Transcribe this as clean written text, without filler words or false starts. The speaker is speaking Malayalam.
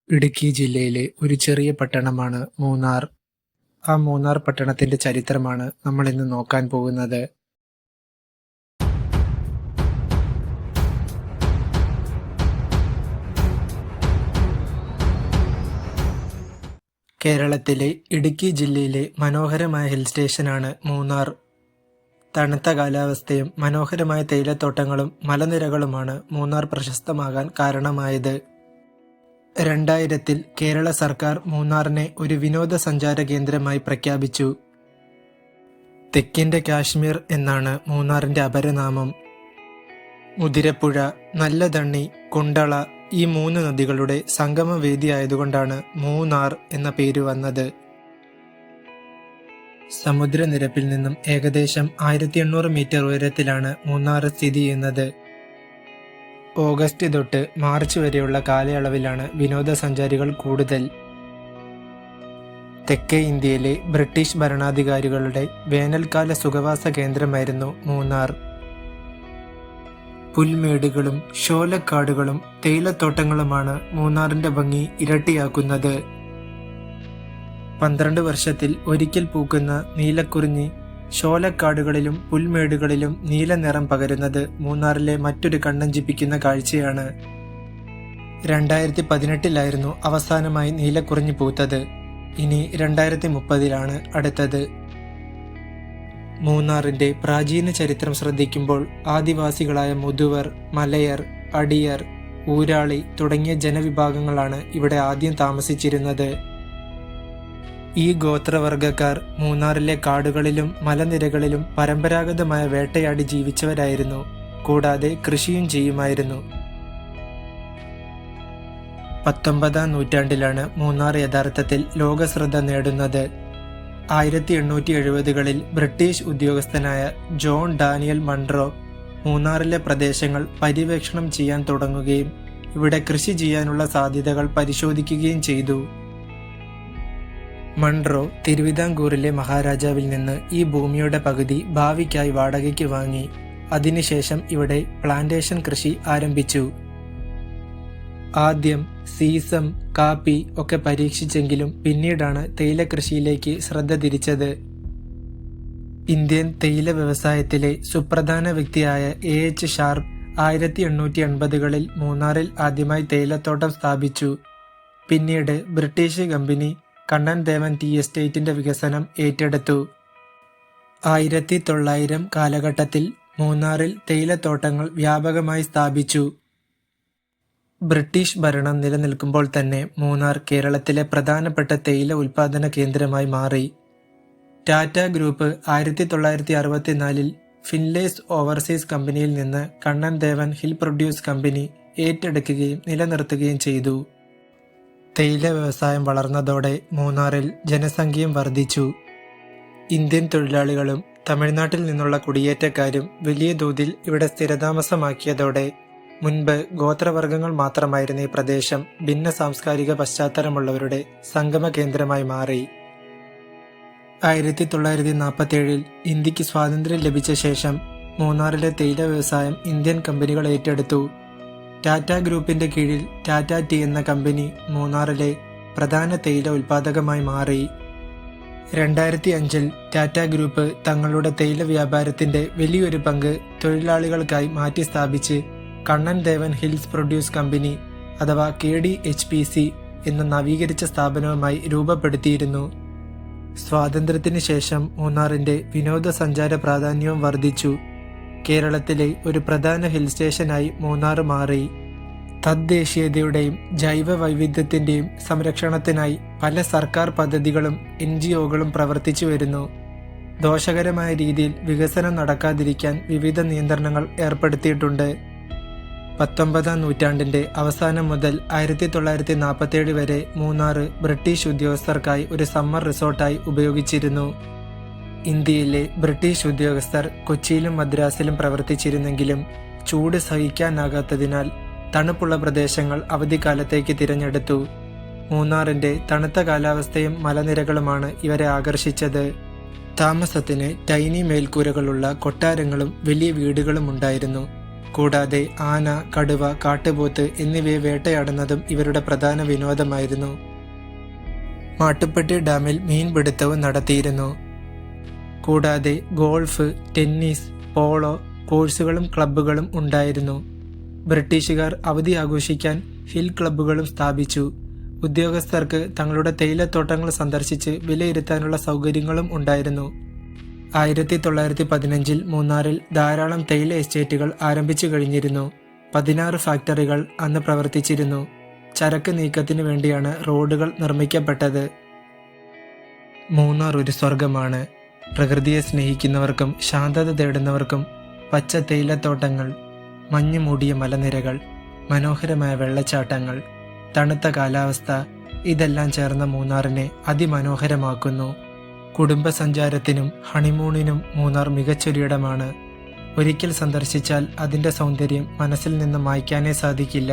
ഇടുക്കി ജില്ലയിലെ ഒരു ചെറിയ പട്ടണമാണ് മൂന്നാർ. ആ മൂന്നാർ പട്ടണത്തിന്റെ ചരിത്രമാണ് നമ്മൾ ഇന്ന് നോക്കാൻ പോകുന്നത്. കേരളത്തിലെ ഇടുക്കി ജില്ലയിലെ മനോഹരമായ ഹിൽ സ്റ്റേഷനാണ് മൂന്നാർ. തണുത്ത കാലാവസ്ഥയും മനോഹരമായ തേയിലത്തോട്ടങ്ങളും മലനിരകളുമാണ് മൂന്നാർ പ്രശസ്തമാകാൻ കാരണമായത്. 2000-ൽ കേരള സർക്കാർ മൂന്നാറിനെ ഒരു വിനോദസഞ്ചാര കേന്ദ്രമായി പ്രഖ്യാപിച്ചു. തെക്കിന്റെ കാശ്മീർ എന്നാണ് മൂന്നാറിന്റെ അപരനാമം. മുതിരപ്പുഴ, നല്ലതണ്ണി, കുണ്ടള ഈ 3 നദികളുടെ സംഗമവേദിയായതുകൊണ്ടാണ് മൂന്നാർ എന്ന പേര് വന്നത്. സമുദ്രനിരപ്പിൽ നിന്നും ഏകദേശം 1800 മീറ്റർ ഉയരത്തിലാണ് മൂന്നാർ സ്ഥിതി ചെയ്യുന്നത്. ഓഗസ്റ്റ് തൊട്ട് മാർച്ച് വരെയുള്ള കാലയളവിലാണ് വിനോദസഞ്ചാരികൾ കൂടുതൽ. തെക്കേ ഇന്ത്യയിലെ ബ്രിട്ടീഷ് ഭരണാധികാരികളുടെ വേനൽക്കാല സുഖവാസ കേന്ദ്രമായിരുന്നു മൂന്നാർ. പുൽമേടുകളും ശോലക്കാടുകളും തേയിലത്തോട്ടങ്ങളുമാണ് മൂന്നാറിന്റെ ഭംഗി ഇരട്ടിയാക്കുന്നത്. 12 വർഷത്തിൽ ഒരിക്കൽ പൂക്കുന്ന നീലക്കുറിഞ്ഞി ശോലക്കാടുകളിലും പുൽമേടുകളിലും നീല നിറം പകരുന്നത് മൂന്നാറിലെ മറ്റൊരു കണ്ണഞ്ചിപ്പിക്കുന്ന കാഴ്ചയാണ്. 2018-ലായിരുന്നു അവസാനമായി നീലക്കുറിഞ്ഞി പൂത്തത്. ഇനി 2030-ലാണ് അടുത്തത്. മൂന്നാറിന്റെ പ്രാചീന ചരിത്രം ശ്രദ്ധിക്കുമ്പോൾ ആദിവാസികളായ മുതുവർ, മലയർ, അടിയർ, ഊരാളി തുടങ്ങിയ ജനവിഭാഗങ്ങളാണ് ഇവിടെ ആദ്യം താമസിച്ചിരുന്നത്. ഈ ഗോത്രവർഗക്കാർ മൂന്നാറിലെ കാടുകളിലും മലനിരകളിലും പരമ്പരാഗതമായ വേട്ടയാടി ജീവിച്ചവരായിരുന്നു. കൂടാതെ കൃഷിയും ചെയ്യുമായിരുന്നു. 19-ാം നൂറ്റാണ്ടിലാണ് മൂന്നാർ യഥാർത്ഥത്തിൽ ലോകശ്രദ്ധ നേടുന്നത്. 1870-കളിൽ ബ്രിട്ടീഷ് ഉദ്യോഗസ്ഥനായ ജോൺ ഡാനിയൽ മൺറോ മൂന്നാറിലെ പ്രദേശങ്ങൾ പര്യവേക്ഷണം ചെയ്യാൻ തുടങ്ങുകയും ഇവിടെ കൃഷി ചെയ്യാനുള്ള സാധ്യതകൾ പരിശോധിക്കുകയും ചെയ്തു. മൺറോ തിരുവിതാംകൂറിലെ മഹാരാജാവിൽ നിന്ന് ഈ ഭൂമിയുടെ പകുതി ഭാവിക്കായി വാടകയ്ക്ക് വാങ്ങി. അതിനുശേഷം ഇവിടെ പ്ലാന്റേഷൻ കൃഷി ആരംഭിച്ചു. ആദ്യം സീസം, കാപ്പി ഒക്കെ പരീക്ഷിച്ചെങ്കിലും പിന്നീടാണ് തേയില കൃഷിയിലേക്ക് ശ്രദ്ധ തിരിച്ചത്. ഇന്ത്യൻ തേയില വ്യവസായത്തിലെ സുപ്രധാന വ്യക്തിയായ AH ഷാർപ്പ് 1880-കളിൽ മൂന്നാറിൽ ആദ്യമായി തേയിലത്തോട്ടം സ്ഥാപിച്ചു. പിന്നീട് British company Kannan Devan tea എസ്റ്റേറ്റിന്റെ വികസനം ഏറ്റെടുത്തു. 1900 കാലഘട്ടത്തിൽ മൂന്നാറിൽ തേയിലത്തോട്ടങ്ങൾ വ്യാപകമായി സ്ഥാപിച്ചു. ബ്രിട്ടീഷ് ഭരണം നിലനിൽക്കുമ്പോൾ തന്നെ മൂന്നാർ കേരളത്തിലെ പ്രധാനപ്പെട്ട തേയില ഉൽപാദന കേന്ദ്രമായി മാറി. ടാറ്റ ഗ്രൂപ്പ് 1964-ൽ ഫിൻലേസ് ഓവർസീസ് കമ്പനിയിൽ നിന്ന് Kannan Devan hill produce company ഏറ്റെടുക്കുകയും നിലനിർത്തുകയും ചെയ്തു. തേയില വ്യവസായം വളർന്നതോടെ മൂന്നാറിൽ ജനസംഖ്യയും വർദ്ധിച്ചു. ഇന്ത്യൻ തൊഴിലാളികളും തമിഴ്നാട്ടിൽ നിന്നുള്ള കുടിയേറ്റക്കാരും വലിയ തോതിൽ ഇവിടെ സ്ഥിരതാമസമാക്കിയതോടെ മുൻപ് ഗോത്രവർഗങ്ങൾ മാത്രമായിരുന്ന ഈ പ്രദേശം ഭിന്ന സാംസ്കാരിക പശ്ചാത്തലമുള്ളവരുടെ സംഗമ കേന്ദ്രമായി മാറി. 1947-ൽ ഇന്ത്യക്ക് സ്വാതന്ത്ര്യം ലഭിച്ച ശേഷം മൂന്നാറിലെ തേയില വ്യവസായം ഇന്ത്യൻ കമ്പനികൾ ഏറ്റെടുത്തു. ടാറ്റ ഗ്രൂപ്പിന്റെ കീഴിൽ ടാറ്റ ടീ എന്ന കമ്പനി മൂന്നാറിലെ പ്രധാന തേയില ഉൽപാദകമായി മാറി. 2005-ൽ ടാറ്റ ഗ്രൂപ്പ് തങ്ങളുടെ തേയില വ്യാപാരത്തിന്റെ വലിയൊരു പങ്ക് തൊഴിലാളികൾക്കായി മാറ്റി സ്ഥാപിച്ച് Kannan Devan hills produce company അഥവാ KDHPC എന്ന നവീകരിച്ച സ്ഥാപനവുമായി രൂപപ്പെടുത്തിയിരുന്നു. സ്വാതന്ത്ര്യത്തിന് ശേഷം മൂന്നാറിന്റെ വിനോദസഞ്ചാര പ്രാധാന്യവും വർദ്ധിച്ചു. കേരളത്തിലെ ഒരു പ്രധാന ഹിൽ സ്റ്റേഷനായി മൂന്നാർ മാറി. തദ്ദേശീയതയുടെയും ജൈവ വൈവിധ്യത്തിന്റെയും സംരക്ഷണത്തിനായി പല സർക്കാർ പദ്ധതികളും NGOകളും പ്രവർത്തിച്ചു വരുന്നു. ദോഷകരമായ രീതിയിൽ വികസനം നടക്കാതിരിക്കാൻ വിവിധ നിയന്ത്രണങ്ങൾ ഏർപ്പെടുത്തിയിട്ടുണ്ട്. 19-ാം നൂറ്റാണ്ടിന്റെ അവസാനം മുതൽ 1947 വരെ മൂന്നാർ ബ്രിട്ടീഷ് ഉദ്യോഗസ്ഥർക്കായി ഒരു സമ്മർ റിസോർട്ടായി ഉപയോഗിച്ചിരുന്നു. ഇന്ത്യയിലെ ബ്രിട്ടീഷ് ഉദ്യോഗസ്ഥർ കൊച്ചിയിലും മദ്രാസിലും പ്രവർത്തിച്ചിരുന്നെങ്കിലും ചൂട് സഹിക്കാനാകാത്തതിനാൽ തണുപ്പുള്ള പ്രദേശങ്ങൾ അവധിക്കാലത്തേക്ക് തിരഞ്ഞെടുത്തു. മൂന്നാറിന്റെ തണുത്ത കാലാവസ്ഥയും മലനിരകളുമാണ് ഇവരെ ആകർഷിച്ചത്. താമസത്തിന് ടൈനി മേൽക്കൂരകളുള്ള കൊട്ടാരങ്ങളും വലിയ വീടുകളും ഉണ്ടായിരുന്നു. കൂടാതെ ആന, കടുവ, കാട്ടുപോത്ത് എന്നിവയെ വേട്ടയാടുന്നതും ഇവരുടെ പ്രധാന വിനോദമായിരുന്നു. മാട്ടുപ്പെട്ടി ഡാമിൽ മീൻപിടുത്തവും നടത്തിയിരുന്നു. കൂടാതെ ഗോൾഫ്, ടെന്നീസ്, പോളോ കോഴ്സുകളും ക്ലബ്ബുകളും ഉണ്ടായിരുന്നു. ബ്രിട്ടീഷുകാർ അവധി ആഘോഷിക്കാൻ ഹിൽ ക്ലബ്ബുകളും സ്ഥാപിച്ചു. ഉദ്യോഗസ്ഥർക്ക് തങ്ങളുടെ തേയിലത്തോട്ടങ്ങൾ സന്ദർശിച്ച് വിലയിരുത്താനുള്ള സൗകര്യങ്ങളും ഉണ്ടായിരുന്നു. 1915 മൂന്നാറിൽ ധാരാളം തേയില എസ്റ്റേറ്റുകൾ ആരംഭിച്ചു കഴിഞ്ഞിരുന്നു. 16 ഫാക്ടറികൾ അന്ന് പ്രവർത്തിച്ചിരുന്നു. ചരക്ക് നീക്കത്തിനു വേണ്ടിയാണ് റോഡുകൾ നിർമ്മിക്കപ്പെട്ടത്. മൂന്നാർ ഒരു സ്വർഗമാണ്. പ്രകൃതിയെ സ്നേഹിക്കുന്നവർക്കും ശാന്തത തേടുന്നവർക്കും പച്ച തേയിലത്തോട്ടങ്ങൾ, മഞ്ഞു മൂടിയ മലനിരകൾ, മനോഹരമായ വെള്ളച്ചാട്ടങ്ങൾ, തണുത്ത കാലാവസ്ഥ, ഇതെല്ലാം ചേർന്ന മൂന്നാറിനെ അതിമനോഹരമാക്കുന്നു. കുടുംബസഞ്ചാരത്തിനും ഹണിമൂണിനും മൂന്നാർ മികച്ചൊരിടമാണ്. ഒരിക്കൽ സന്ദർശിച്ചാൽ അതിൻ്റെ സൗന്ദര്യം മനസ്സിൽ നിന്ന് മായ്ക്കാനേ സാധിക്കില്ല.